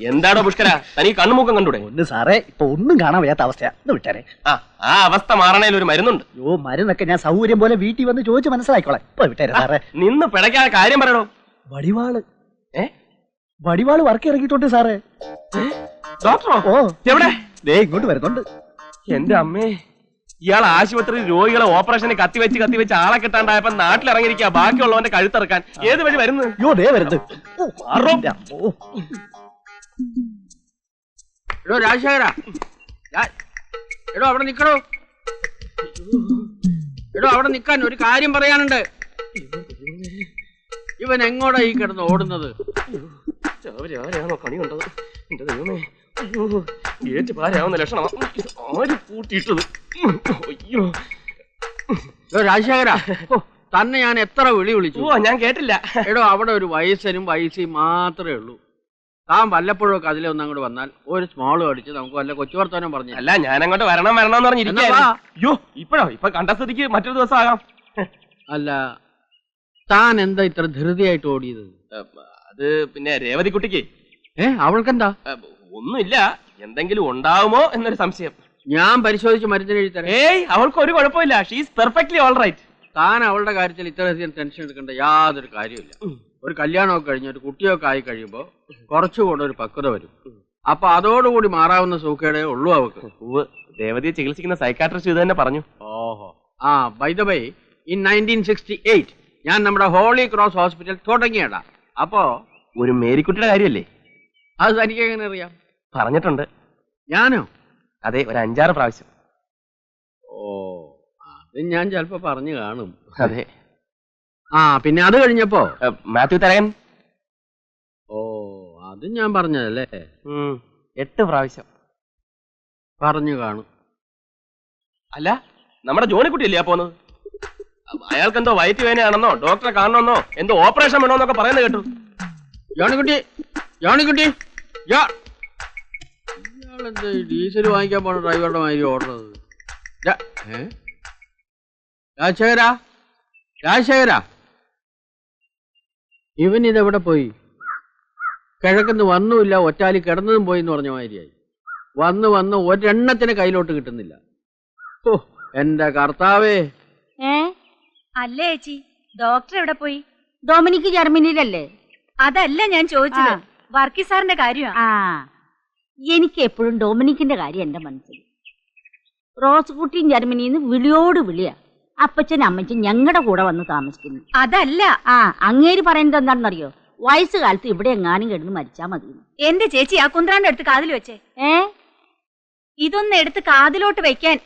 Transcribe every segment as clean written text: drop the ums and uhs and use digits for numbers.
എന്താടോ പുഷ്കര, തനിക്ക് കണ്ണുമുക്കം കണ്ടൂടെ? ഒന്ന് സാറേ, ഇപ്പൊ ഒന്നും കാണാൻ വയ്യാത്ത അവസ്ഥയാ. ഒന്ന് വിട്ടാരെ. ആ അവസ്ഥ മാറണേൽ ഒരു മരുന്നുണ്ട്. മരുന്നൊക്കെ ഞാൻ സൗകര്യം പോലെ വീട്ടിൽ വന്ന് ചോദിച്ച് മനസ്സിലാക്കിക്കോളാം. ഇപ്പൊ വിട്ടാരെ സാറേ. നിന്ന് പിടയ്ക്കാതെ കാര്യം പറയണോ. വടിവാള് വടിവാള് വർക്ക് ഇറങ്ങിയിട്ടുണ്ട് സാറേ. ഡോക്ടറോ? ഓ എവിടെ? ദേ ഇങ്ങോട്ട് വരുന്നുണ്ട്. എന്റെ അമ്മേ, ഇയാൾ ആശുപത്രിയിൽ രോഗികളെ ഓപ്പറേഷന് കത്തിവെച്ച് ആളെ കിട്ടാണ്ടായപ്പോ നാട്ടിലിറങ്ങിയിരിക്കുക ബാക്കിയുള്ളവന്റെ കഴുത്തിറക്കാൻ. ഏത് വഴി വരുന്നത്? യോ ദേ വരുന്നത്. എടോ രാജശേഖരാ, എടോ അവിടെ നിക്കടോ. എടോ അവിടെ നിക്കാൻ ഒരു കാര്യം പറയാനുണ്ട്. ഇവൻ എങ്ങോട്ടാ ഈ കിടന്ന് ഓടുന്നത്? കണി കണ്ടത് എന്റെ ദൈവമേ. ഏറ്റ് ഭാര്യയാവുന്ന ലക്ഷണം ആര് കൂട്ടിയിട്ടത്? അയ്യോ രാജശേഖരാ, തന്നെ ഞാൻ എത്ര വിളി വിളിച്ചു. ഞാൻ കേട്ടില്ല. എടോ അവിടെ ഒരു വയസ്സനും വയസ്സിയും മാത്രമേ ഉള്ളൂ. താൻ വല്ലപ്പോഴൊക്കെ അതിലെ ഒന്ന് അങ്ങോട്ട് വന്നാൽ ഒരു സ്മോൾ അടിച്ച് നമുക്ക് വല്ല കൊച്ചു വർത്താനം പറഞ്ഞു. അല്ല, ഞാൻ അങ്ങോട്ട് വരണമെന്ന് പറഞ്ഞിരിക്കുക. അയ്യോ ഇപ്പൊ കണ്ട സ്ഥിതിക്ക് മറ്റൊരു ദിവസം ആകാം. അല്ല, താൻ എന്താ ഇത്ര ധൃതിയായിട്ട് ഓടിയത്? അത് പിന്നെ രേവതി കുട്ടിക്ക് അവൾക്കെന്താ? ഒന്നുമില്ല, എന്തെങ്കിലും ഉണ്ടാവുമോ എന്നൊരു സംശയം. ഞാൻ പരിശോധിച്ച് മരുന്നിന് എഴുതി തരാം. അവൾക്ക് ഒരു കുഴപ്പമില്ല. She's perfectly all right. താൻ അവളുടെ കാര്യത്തിൽ ഇത്രയധികം ടെൻഷൻ എടുക്കേണ്ട യാതൊരു കാര്യമില്ല. ഒരു കല്യാണമൊക്കെ കഴിഞ്ഞ് ഒരു കുട്ടിയൊക്കെ ആയി കഴിയുമ്പോൾ കുറച്ചുകൂടെ ഒരു പക്വത വരും. അപ്പൊ അതോടുകൂടി മാറാവുന്ന സൂക്കേടേ ഉള്ളൂ അവക്ക്. രേവതിയെ ചികിത്സിക്കുന്ന സൈക്കാട്രിസ്റ്റ് ഇത് തന്നെ പറഞ്ഞു. ഓഹോ. ബൈ ദ വേ, ഇൻ 1968 ഞാൻ നമ്മുടെ ഹോളി ക്രോസ് ഹോസ്പിറ്റൽ തുടങ്ങിയടാ. അപ്പോ ഒരു മേരിക്കുട്ടിയുടെ കാര്യമല്ലേ? അത് തനിക്ക് എങ്ങനെ അറിയാം? പറഞ്ഞിട്ടുണ്ട്. ഞാനോ? അതെ, ഒരു 5-6 പ്രാവശ്യം. ഓ, അത് ഞാൻ ചിലപ്പോ പറഞ്ഞു കാണും. അതെ. പിന്നെ അത് കഴിഞ്ഞപ്പോ മാത്യു തരകൻ. ഓ, അത് ഞാൻ പറഞ്ഞതല്ലേ. 8 പ്രാവശ്യം പറഞ്ഞു കാണും. അല്ല, നമ്മുടെ ജോണിക്കുട്ടിയല്ലേ പോന്നത്? അയാൾക്ക് എന്തോ വയറ്റ് വേനയാണെന്നോ ഡോക്ടറെ കാണണമെന്നോ എന്തോ ഓപ്പറേഷൻ വേണമെന്നൊക്കെ പറയുന്നത് കേട്ടു. ജോണിക്കുട്ടി, ഇയാളെന്താ ഡീസൽ വാങ്ങിക്കാൻ പോണ ഡ്രൈവറുടെ മാതിരി ഓടുന്നത്? രാജശേഖരാ, ഇവൻ ഇതെവിടെ പോയി? കിഴക്കുന്ന് വന്നുമില്ല, ഒറ്റാലി കിടന്നതും പോയി എന്ന് പറഞ്ഞ മാതിരിയായി. വന്ന് ഒരെണ്ണത്തിന് കയ്യിലോട്ട് കിട്ടുന്നില്ല. ഓ എന്റെ കർത്താവേ. അല്ലേ ചേച്ചി, ഡോക്ടർ എവിടെ പോയി? ഡൊമിനിക്ക് ജർമ്മനിയിലല്ലേ? അതല്ല ഞാൻ ചോദിച്ചത്, വർക്കി സാറിന്റെ കാര്യമാണ്. എനിക്ക് എപ്പോഴും ഡൊമിനിക്കിന്റെ കാര്യം എന്റെ മനസ്സിൽ. റോസ് കുട്ടിയും ജർമ്മനിന്ന് വിളിയോട് വിളിയാ. അപ്പച്ചൻ അമ്മച്ചൻ ഞങ്ങളുടെ കൂടെ വന്ന് താമസിക്കുന്നു. അതല്ല, അങ്ങേര് പറയുന്നത് എന്താണെന്നറിയോ? വയസ്സുകാലത്ത് ഇവിടെ എങ്ങാനും കിടന്ന് മരിച്ചാ മതി. എന്റെ ചേച്ചി ആ കുന്ത്രാന്റെ അടുത്ത് കാതിൽ വെച്ചേ. ഇതൊന്ന് എടുത്ത് കാതിലോട്ട് വെക്കാൻ.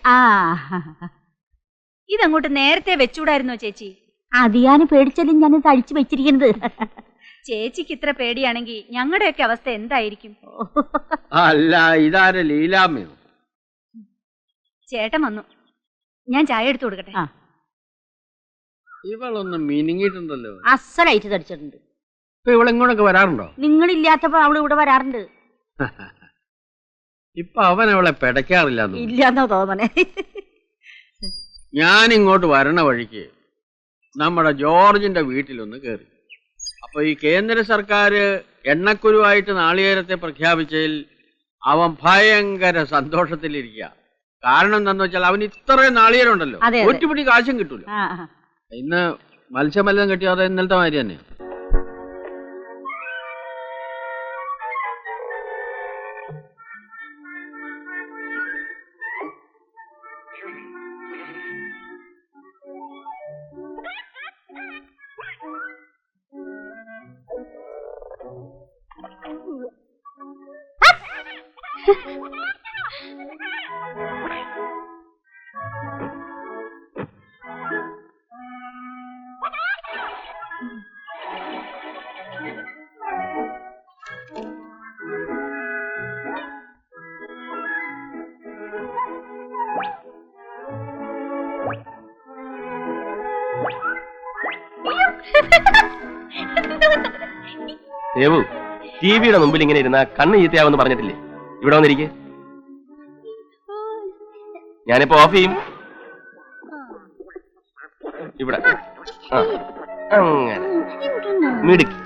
ഇതങ്ങോട്ട് നേരത്തെ വെച്ചൂടായിരുന്നോ ചേച്ചി? അത് ഞാൻ പേടിച്ചാലും ഞാൻ തഴിച്ചു വെച്ചിരിക്കുന്നത്. ചേച്ചിക്ക് ഇത്ര പേടിയാണെങ്കിൽ ഞങ്ങളുടെയൊക്കെ അവസ്ഥ എന്തായിരിക്കും? അല്ല, ഇതാരെ ലീലാമ്മയോ? ചേട്ടൻ വന്നു, ഞാൻ ചായ എടുത്തു കൊടുക്കട്ടെ. ഇവളൊന്ന് മിനിങ്ങിട്ടുണ്ടല്ലോ. അസലായിട്ട് തടിച്ചിട്ടുണ്ട്. ഇപ്പൊ ഇവളെങ്ങോട്ടൊക്കെ വരാറുണ്ടോ? നിങ്ങളില്ലാത്തപ്പോ അവള് ഇവിടെ വരാറുണ്ട്. ഇപ്പൊ അവൻ അവളെ പിടയ്ക്കാറില്ല. ഇല്ലാന്നോ തോന്നണേ. ഞാൻ ഇങ്ങോട്ട് വരണ വഴിക്ക് നമ്മുടെ ജോർജിന്റെ വീട്ടിലൊന്ന് കയറി. അപ്പൊ ഈ കേന്ദ്ര സർക്കാർ എണ്ണക്കുരുവായിട്ട് നാളികേരത്തെ പ്രഖ്യാപിച്ചതിൽ അവൻ ഭയങ്കര സന്തോഷത്തിലിരിക്കുക. കാരണം എന്താന്ന് വെച്ചാൽ അവന് ഇത്രയും നാളികേരം ഉണ്ടല്ലോ, ഒറ്റപിടി കാശും കിട്ടൂല. ഇന്ന് മത്സ്യമല്ലം കിട്ടിയോ? അത് ഇന്നലത്തെ മാതിരി തന്നെ. ദേവു, ടിവിയുടെ മുമ്പിൽ ഇങ്ങനെ ഇരുന്ന കണ്ണ് ചീത്തയാവെന്ന് പറഞ്ഞിട്ടില്ലേ? ഇവിടെ വന്നിരിക്കെ, ഞാനിപ്പോ ഓഫ് ചെയ്യും. ഇവിടെ അങ്ങനെ മിടുക്കി.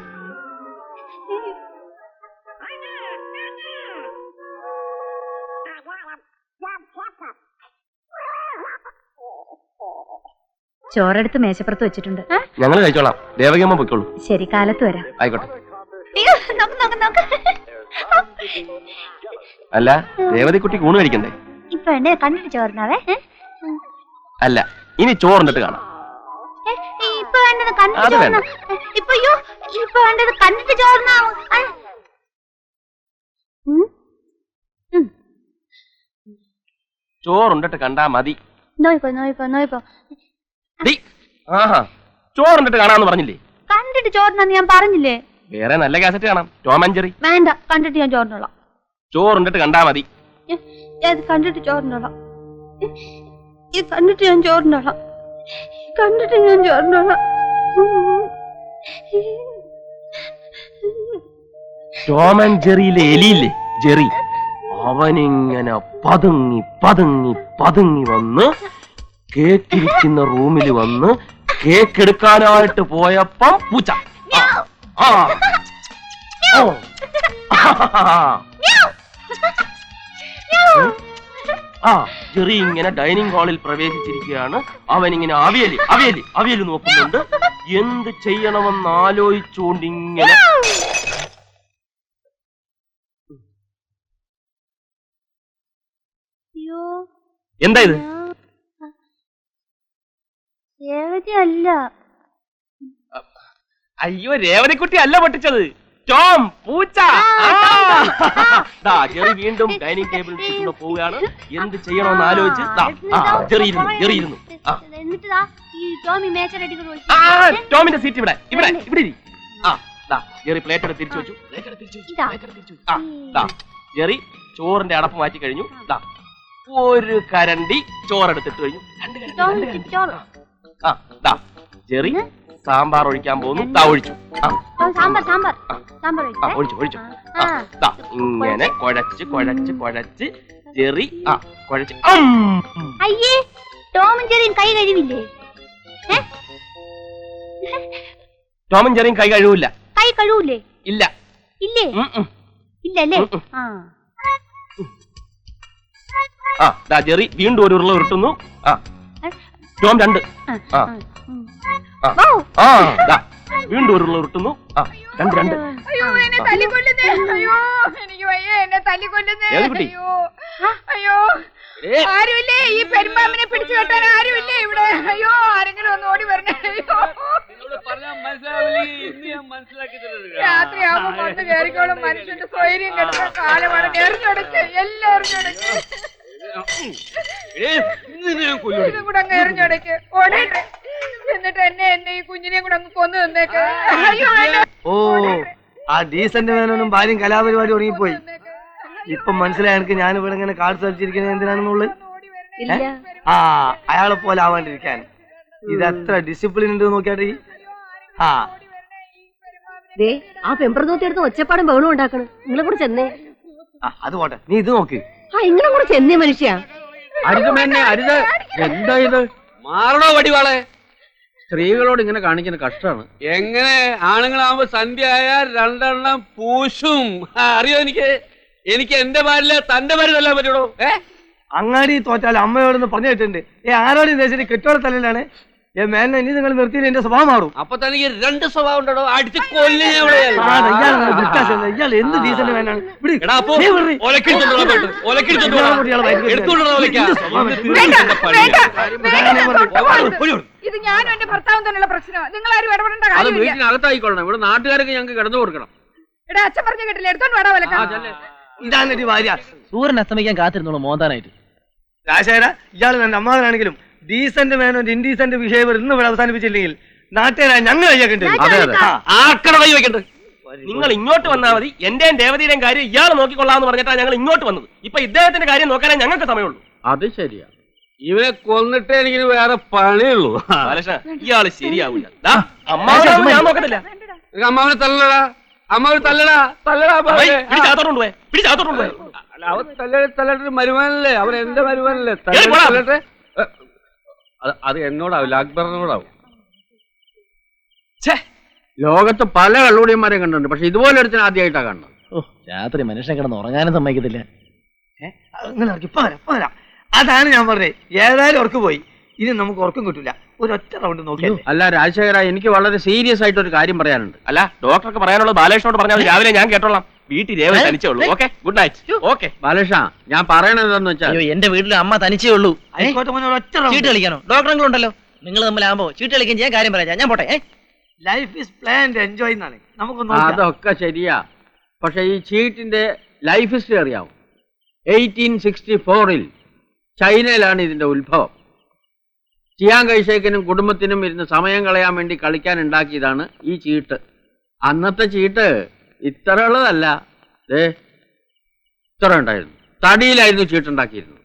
ചോറെടുത്ത് മേശപ്പുറത്ത് വെച്ചിട്ടുണ്ട്. ഞങ്ങൾ കഴിച്ചോളാം. ദേവകിയമ്മ പൊയ്ക്കോളൂ. ശരി, കാലത്ത് വരാം. ആയിക്കോട്ടെ. അയ്യോ, നോക്ക് നോക്ക് നോക്ക്. അല്ല, ദേവതിക്കുട്ടിക്ക് ഊണ് കഴിക്കണ്ടേ? ഇപ്പൊ എന്നെ കണ്ടിട്ട് ചോറിനാവേ. അല്ല, ഇനി ചോറിന്നിട്ട് കാണാം. ഇപ്പൊ വേണ്ടത് കണ്ടിട്ട് അത് വേണ്ട. ചോറിനാ. ഇപ്പൊ വേണ്ടത് കണ്ടിട്ട് ചോറിനാവും. ചോറുണ്ടിട്ട് കണ്ടാ മതി. നോയിപ്പോ നോയിപ്പോ നോയിപ്പോ. ആഹാ, ചോറുണ്ടിട്ട് കാണാന്ന് പറഞ്ഞില്ലേ? കണ്ടിട്ട് ചോറിനാന്ന് ഞാൻ പറഞ്ഞില്ലേ? വേറെ നല്ല കാസറ്റ് കാണാം. Tom and Jerry. വേണ്ട, കണ്ടിട്ട് ഞാൻ ചോറിനോളാം. ചോറുണ്ടിട്ട് കണ്ടാ മതി. ഇത് കണ്ടിട്ട് ചോറിനോളാം. ഇത് കണ്ടിട്ട് ഞാൻ ചോറിനോളാം. കണ്ടിട്ട് ഞാൻ ചോറിനോളാം. ടോം ആൻഡ് ജെറിയിലെ എലിയില്ലേ, ജെറി, അവനിങ്ങനെ പതുങ്ങി പതുങ്ങി പതുങ്ങി വന്ന് കേക്കിരിക്കുന്ന റൂമിൽ വന്ന് കേക്ക് എടുക്കാനായിട്ട് പോയപ്പം പൂച്ച. ആ, ഓ, ആ, ജെറി ഇങ്ങനെ ഡൈനിങ് ഹാളിൽ പ്രവേശിച്ചിരിക്കുകയാണ്. അവനിങ്ങനെ അവിയല് അവിയല് അവിയല് നോക്കുന്നുണ്ട്. എന്ത് ചെയ്യണമെന്ന് ആലോചിച്ചുകൊണ്ടിങ്ങനെ എന്താ ഇത്? അല്ല, അയ്യോ, രേവതിക്കുട്ടി അല്ല പൊട്ടിച്ചത്, ടോം, പൂച്ച. ജെറി വീണ്ടും ഡൈനിങ് ടേബിളിൽ ചുറ്റുന്ന പോവുകയാണ്. എന്ത് ചെയ്യണമെന്ന് ആലോചിച്ച് ജെറി ഇരുന്നു. ടോമിന്റെ സീറ്റ് ഇവിടെ ഇവിടെ ഇവിടെ ഇരി. ജെറി പ്ലേറ്റ് എടുത്ത് തിരിച്ചു വെച്ചു. ജെറി ചോറിന്റെ അടപ്പ് മാറ്റി കഴിഞ്ഞു. ഒരു കരണ്ടി ചോറെടുത്തിട്ട് കഴിഞ്ഞു. ജെറി സാമ്പാർ ഒഴിക്കാൻ പോകുന്നു. ഒഴിച്ചു. ഒഴിച്ചു. ഇങ്ങനെ കുഴച്ച് കുഴച്ച് കുഴച്ച് ജെറി കുഴച്ച്. അയ്യേ, ടോമും ജെറിയും കൈ കഴിവില്ലേ? ടോമും ജെറിയും കൈ കഴുകില്ല. കൈ കഴുകൂലേ? ഇല്ല. ഇല്ലേ? ഇല്ലല്ലേ? ജെറി വീണ്ടും ഒരു ഉരുള ഉരുട്ടുന്നു. ടോം 2. വീണ്ടും ഒരു ഉരുള ഉരുട്ടുന്നു. 2. അയ്യോ, എന്നെ തല്ലിക്കൊല്ലുന്നേ. അയ്യോ, എനിക്ക് വയ്യ, എന്നെ തല്ലിക്കൊല്ലുന്നേ. അയ്യോ, അയ്യോ, ആരുമില്ലേ? ഈ പെരുമ്പാമ്പിനെ പിടിച്ചു കെട്ടാൻ ആരുമില്ലേ ഇവിടെ? അയ്യോ, ആരെങ്കിലും ഒന്ന് ഓടി വരണേ. അയ്യോ, രാത്രിയാവുമ്പോ വന്ന് കയറിക്കോളും. മനുഷ്യന്റെ സ്വൈര്യം കെട്ടുന്ന കാലമാണ്. എറിഞ്ഞൊടക്ക്, എല്ലാം എറിഞ്ഞൊടക്ക്. ഇതും കൂടെ അങ്ങ് എറിഞ്ഞൊടക്ക്, ഓടട്ടെ. എന്നിട്ട് എന്നെ ഈ കുഞ്ഞിനെയും കൂടെ അങ്ങ് കൊന്നു തന്നേക്ക്. അയ്യോ, ഓ, ആ ഡീസന്റ് വേനും ഭാര്യയും കലാപരിപാടി ഉറങ്ങിപ്പോയി. ഇപ്പൊ മനസ്സിലായി എനിക്ക് ഞാൻ ഇവിടെ ഇങ്ങനെ കാർഡ് കളിച്ചിരിക്കുന്നത് എന്തിനാണെന്നുള്ളത്. അയാളെ പോലെ ആവാണ്ടിരിക്കാൻ ഇത് എത്ര ഡിസിപ്ലിൻ ഉണ്ട് നോക്കിയാട്ടെ. ആ പെമ്പറന്നോത്തി എടുത്ത് ഒച്ചപ്പാടും ബഹളും ഉണ്ടാക്കണം. നിങ്ങളെ കൂടെ ചെന്നേ. അത് പോട്ടെ, നീ ഇത് നോക്ക്. നിങ്ങളെ കൂടെ ചെന്നേ മനുഷ്യ. അരുതമേന്നെ, അരുത്. എന്താ ഇത്? മാറണോ വടിവാളെ? സ്ത്രീകളോട് ഇങ്ങനെ കാണിക്കുന്ന കഷ്ടമാണ്. എങ്ങനെ ആണുങ്ങളാവുമ്പോ സന്ധ്യ ആയാൽ 2 പൂശും. അറിയോ, എനിക്ക് എന്റെ പാടില്ല തന്റെ പാടി തല്ലാൻ പറ്റുള്ളൂ. അങ്ങാടി തോറ്റാൽ അമ്മയോടൊന്ന് പറഞ്ഞു വെച്ചിട്ടുണ്ട്. ആരോടും ദേശത്തിന് കെട്ടോടെ തല്ലിലാണ്. മേലെ ഇനി നിങ്ങൾ നിർത്തിയിട്ട് എന്റെ സ്വഭാവം മാറും. അപ്പൊ തനിക്ക് 2 സ്വഭാവം ഉണ്ടോ? അടിച്ച് കൊല്ലേ. ഇയാൾ എന്ത് ഡീസന്റ് വേനാണ്. ഇത് ഞാനും എന്റെ ഭർത്താവും തന്നെയുള്ള പ്രശ്നമാണ്. നിങ്ങൾ ആരും ഇടപെടേണ്ട അത് കാര്യമില്ല. വീട്ടിനകത്തായിക്കൊള്ളണം. ഇവിടെ നാട്ടുകാരൊക്കെ ഞങ്ങൾക്ക് കിടന്നു കൊടുക്കണം. എടാ, അച്ഛൻ പറഞ്ഞ കേട്ടില്ല, എടുത്തോണ്ട് വേടാ വിലക്കാം. ഇതാണ് ഭാര്യ. സൂര്യൻ അസ്തമിക്കാൻ കാത്തിരുന്നോളൂ മോന്താനായിട്ട്. രാജേര, ഇയാൾ എന്റെ അമ്മാവനാണെങ്കിലും ഡീസന്റ് വേനോ ഇൻഡീസന്റ് ബിഹേവിയർ ഇന്ന് ഇവിടെ അവസാനിപ്പിച്ചില്ലെങ്കിൽ നാട്ടുകാരായ ഞങ്ങൾ കഴിയാക്കേണ്ടി വരും. ആർക്കട കൈ വെക്കണ്ട. നിങ്ങൾ ഇങ്ങോട്ട് വന്നാൽ മതി. എന്റെയും ദേവതയുടെയും കാര്യം ഇയാൾ നോക്കിക്കൊള്ളാന്ന് പറഞ്ഞിട്ടാണ് ഞങ്ങൾ ഇങ്ങോട്ട് വന്നത്. ഇപ്പൊ ഇദ്ദേഹത്തിന്റെ കാര്യം നോക്കാനേ ഞങ്ങൾക്ക് സമയമുള്ളൂ. അത് ശരിയാ. ഇവനെ കൊന്നിട്ടേ എനിക്ക് വേറെ പണിയുള്ളൂ. ഇയാള് ശരിയാവില്ല. അമ്മാവനെ ഞാൻ നോക്കത്തില്ല. അമ്മാവനെ തല്ലടാ, അമ്മാവനെ തല്ലടാ, തല്ലടാ. പിടിച്ചാത്തോണ്ട് പോയെ. അവൻ തല്ലട്ട് മരുമാനല്ലേ? അവൻ എന്റെ മരുമാനല്ലേ? തല്ലട്ടെ. അത് എന്നോടാവില്ല, അക്ബറിനോടാവും. ലോകത്ത് പല കള്ളുടിയന്മാരെയും കണ്ടിട്ടുണ്ട്. പക്ഷെ ഇതുപോലെ ഒരുത്തിന് ആദ്യമായിട്ടാണ് കാണുന്നത്. രാത്രി മനുഷ്യൻ കിടന്ന് ഉറങ്ങാനും സമ്മതിക്കത്തില്ല. അതാണ് ഞാൻ പറഞ്ഞത്. ഏതായാലും ഉറക്ക് പോയി. ഇനി നമുക്ക് ഉറക്കം കിട്ടില്ല. ഒരൊറ്റ റൗണ്ട് നോക്കിയല്ലേ. അല്ല രാജശേഖര, എനിക്ക് വളരെ സീരിയസ് ആയിട്ട് ഒരു കാര്യം പറയാനുണ്ട്. അല്ല ഡോക്ടർക്ക് പറയാനുള്ളത് ബാലകൃഷ്ണനോട് പറഞ്ഞാൽ മതി. രാവിലെ ഞാൻ കേട്ടോളാം. വീട്ടിൽ രേവതി തനിച്ചേ ഉള്ളൂ. Okay, good night. Okay Balakrishna, ഞാൻ പറയണതെന്ന് വെച്ചാൽ അയ്യോ, എന്റെ വീട്ടിൽ അമ്മ തനിച്ചേ ഉള്ളൂ. ആയിക്കോട്ടെ മോനെ, ഒരൊറ്റ ചീട്ട് റൗണ്ട്. കളിക്കാനോ? ഡോക്ടറുണ്ടല്ലോ, നിങ്ങൾ തമ്മിലാകുമ്പോ ചീട്ട് കളിക്കാൻ ചെയ്യാൻ കാര്യം പറയാം. ഞാൻ പോട്ടെ. ലൈഫ് ഈസ് പ്ലാൻഡ് എൻജോയ് എന്നാണ്. നമുക്ക് നോക്കാം. അതൊക്കെ ശരിയാ. പക്ഷെ ഈ ചീട്ടിന്റെ ലൈഫ് ഹിസ്റ്ററി അറിയാവും. 1864 ചൈനയിലാണ് ഇതിന്റെ ഉത്ഭവം. ചിയാങ് കൈഷേക്കിനും കുടുംബത്തിനും ഇരുന്ന് സമയം കളയാൻ വേണ്ടി കളിക്കാൻ ഉണ്ടാക്കിയതാണ് ഈ ചീട്ട്. അന്നത്തെ ചീട്ട് ഇത്ര ഉള്ളതല്ല, ഇത്ര ഉണ്ടായിരുന്നു. തടിയിലായിരുന്നു ചീട്ടുണ്ടാക്കിയിരുന്നത്.